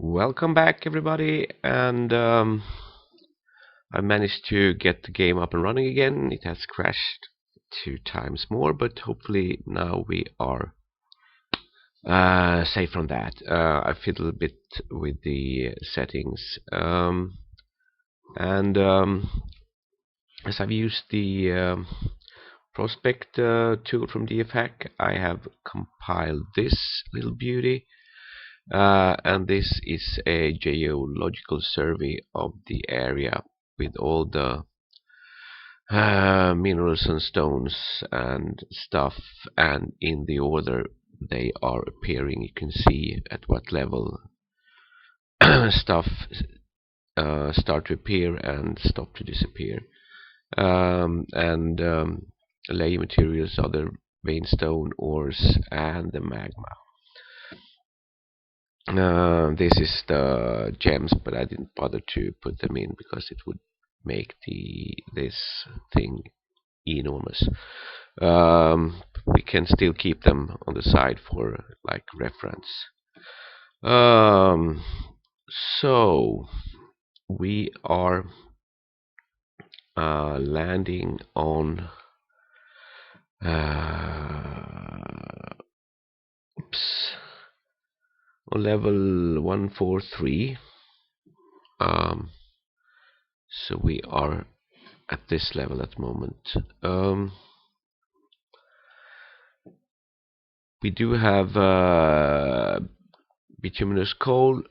Welcome back, everybody, and I managed to get the game up and running again. It has crashed 2 times more, but hopefully now we are safe from that. I fiddled a bit with the settings, and as I've used the prospect tool from DFHack, I have compiled this little beauty. And this is a geological survey of the area with all the minerals and stones and stuff, and in the order they are appearing. You can see at what level stuff start to appear and stop to disappear. And layer materials are the veinstone ores and the magma. This is the gems, but I didn't bother to put them in because it would make this thing enormous. We can still keep them on the side for like reference. Um, so we are landing on on level 143. So we are at this level at the moment. We do have bituminous coal,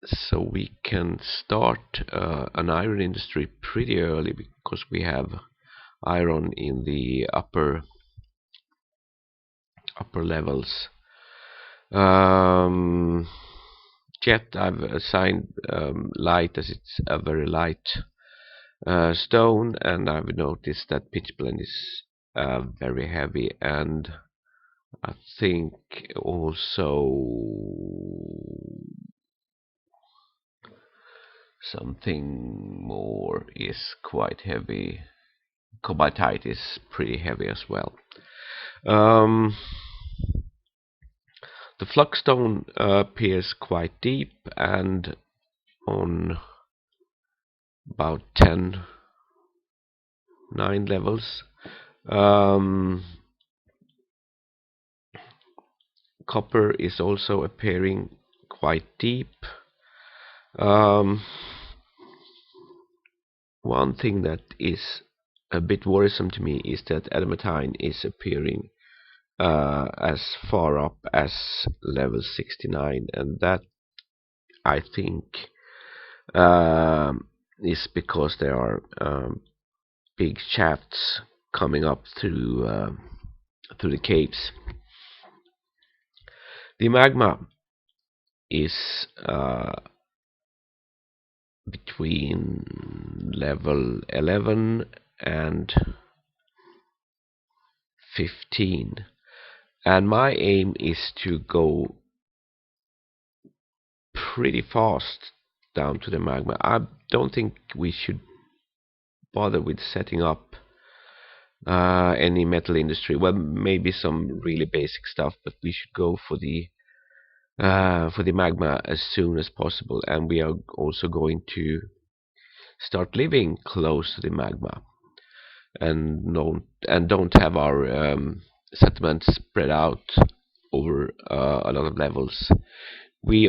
so we can start an iron industry pretty early because we have iron in the upper levels. Jet I've assigned light, as it's a very light stone, and I've noticed that pitch blende is very heavy, and I think also something more is quite heavy. Cobaltite is pretty heavy as well. The flux stone appears quite deep and on about 9 levels. Copper is also appearing quite deep. One thing that is a bit worrisome to me is that adamantine is appearing as far up as level 69, and that I think is because there are big shafts coming up through the caves. The magma is between level 11 and 15, and my aim is to go pretty fast down to the magma. I don't think we should bother with setting up any metal industry. Well, maybe some really basic stuff, but we should go for the magma as soon as possible, and we are also going to start living close to the magma and don't have our settlements spread out over a lot of levels. We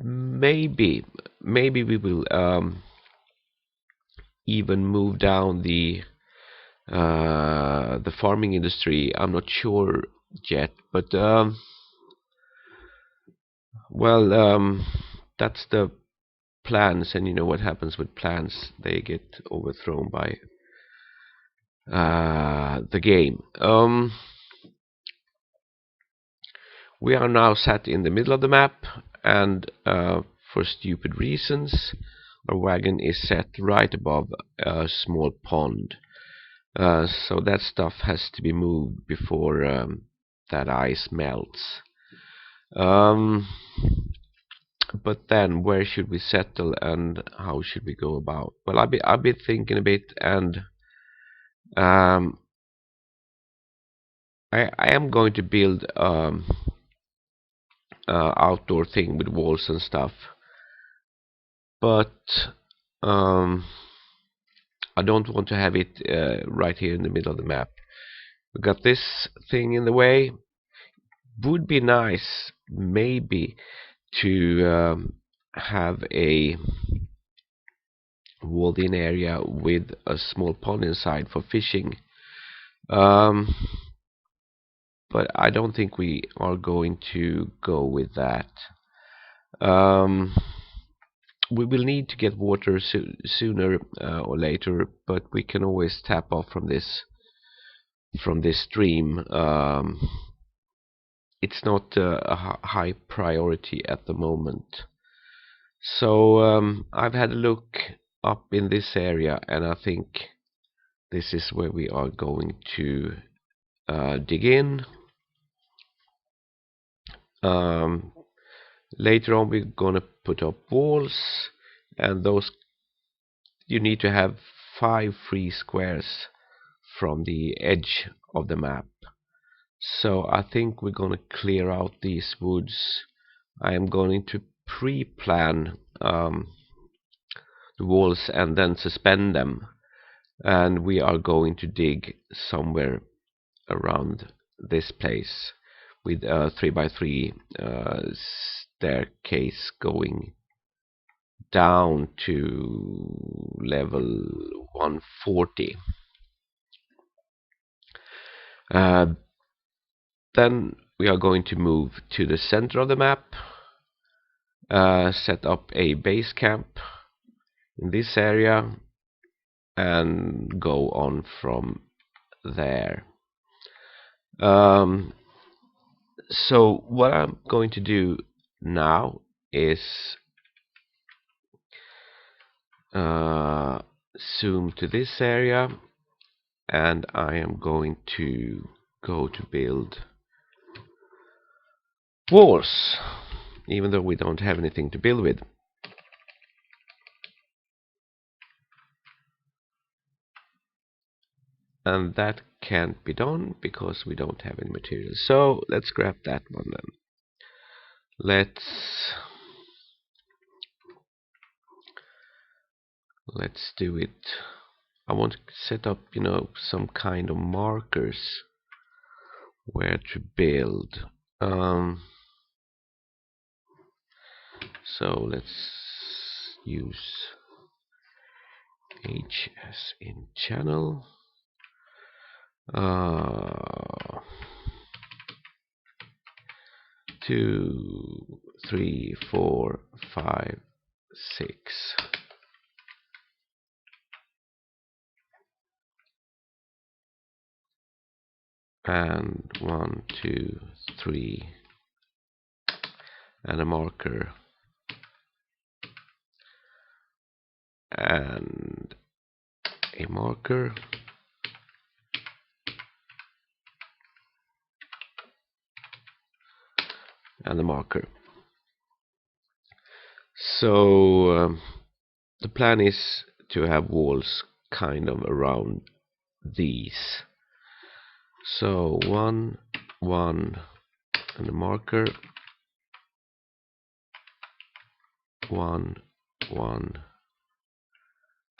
maybe we will even move down the farming industry. I'm not sure yet, but well, that's the plans, and you know what happens with plans, they get overthrown by the game. We are now sat in the middle of the map, and for stupid reasons our wagon is set right above a small pond, so that stuff has to be moved before that ice melts. But then where should we settle and how should we go about? Well, I've been thinking a bit, and I am going to build outdoor thing with walls and stuff. But I don't want to have it right here in the middle of the map. We got this thing in the way. Would be nice maybe to have a walled in area with a small pond inside for fishing. But I don't think we are going to go with that. We will need to get water sooner or later, but we can always tap off from this stream. It's not a high priority at the moment. So I've had a look up in this area, and I think this is where we are going to dig in. Later on we're going to put up walls, and those you need to have 5 free squares from the edge of the map. So I think we're going to clear out these woods. I am going to pre-plan the walls and then suspend them, and we are going to dig somewhere around this place with a 3x3 staircase going down to level 140. Then we are going to move to the center of the map, set up a base camp in this area, and go on from there. So what I'm going to do now is zoom to this area, and I am going to go to build walls, even though we don't have anything to build with. And that can't be done because we don't have any materials. So let's grab that one then. Let's do it. I want to set up, some kind of markers where to build. So let's use H as in channel. 2, 3, 4, 5, 6. And 1, 2, 3, and a marker, and a marker, and a marker. So the plan is to have walls kind of around these. So 1, 1, and a marker, 1, 1,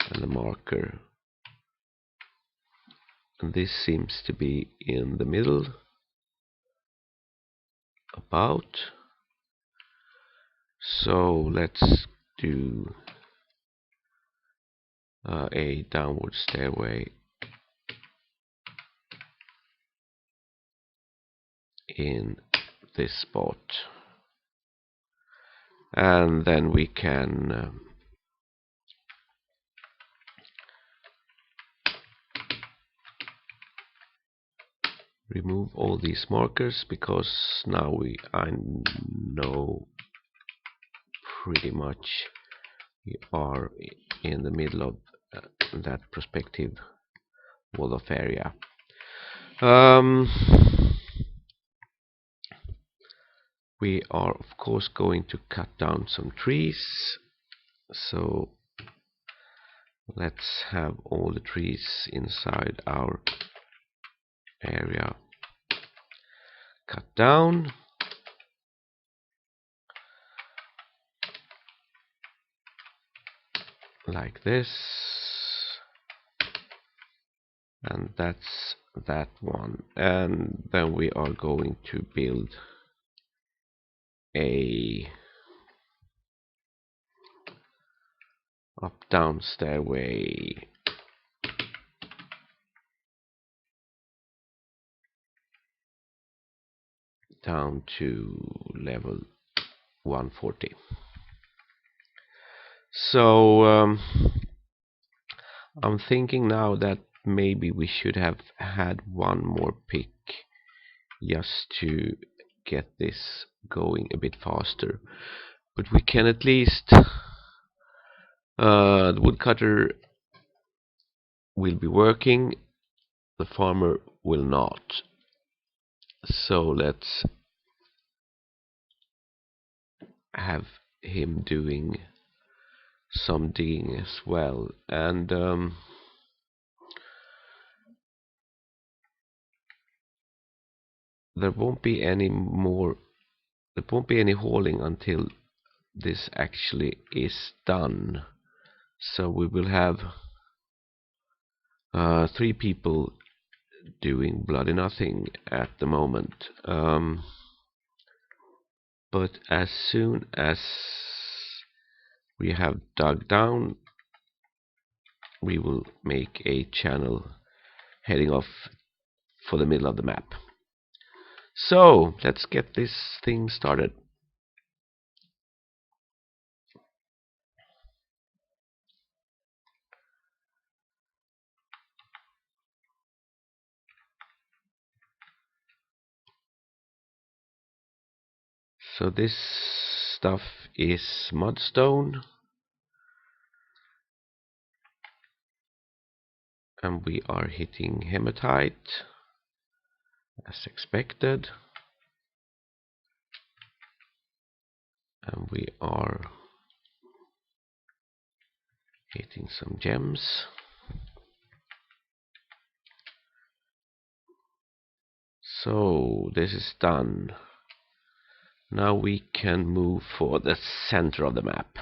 and a marker. And this seems to be in the middle, about. So let's do a downward stairway in this spot, and then we can remove all these markers, because now I know pretty much we are in the middle of that perspective wall of area. We are of course going to cut down some trees, so let's have all the trees inside our area cut down. like this, and that's that one. And then we are going to build a up down stairway down to level 140. So I'm thinking now that maybe we should have had one more pick just to get this going a bit faster, but we can at least the woodcutter will be working, the farmer will not. So let's have him doing some digging as well. And there won't be any hauling until this actually is done. So we will have 3 people doing bloody nothing at the moment. But as soon as we have dug down, we will make a channel heading off for the middle of the map. So let's get this thing started. So this stuff is mudstone, and we are hitting hematite as expected, and we are hitting some gems. So this is done. Now we can move for the center of the map,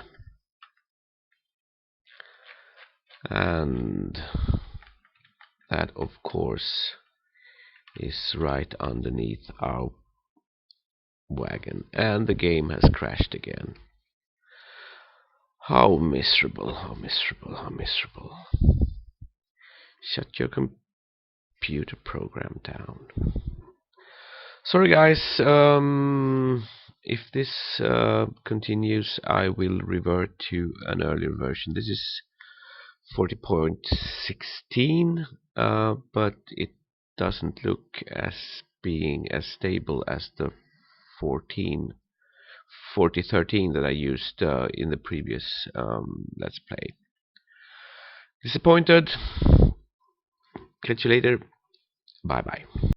and that of course is right underneath our wagon, and the game has crashed again. How miserable, how miserable, how miserable. Shut your computer program down. Sorry guys, if this continues, I will revert to an earlier version. This is 40.16, but it doesn't look as being as stable as the 4013 that I used in the previous Let's Play. Disappointed. Catch you later. Bye bye.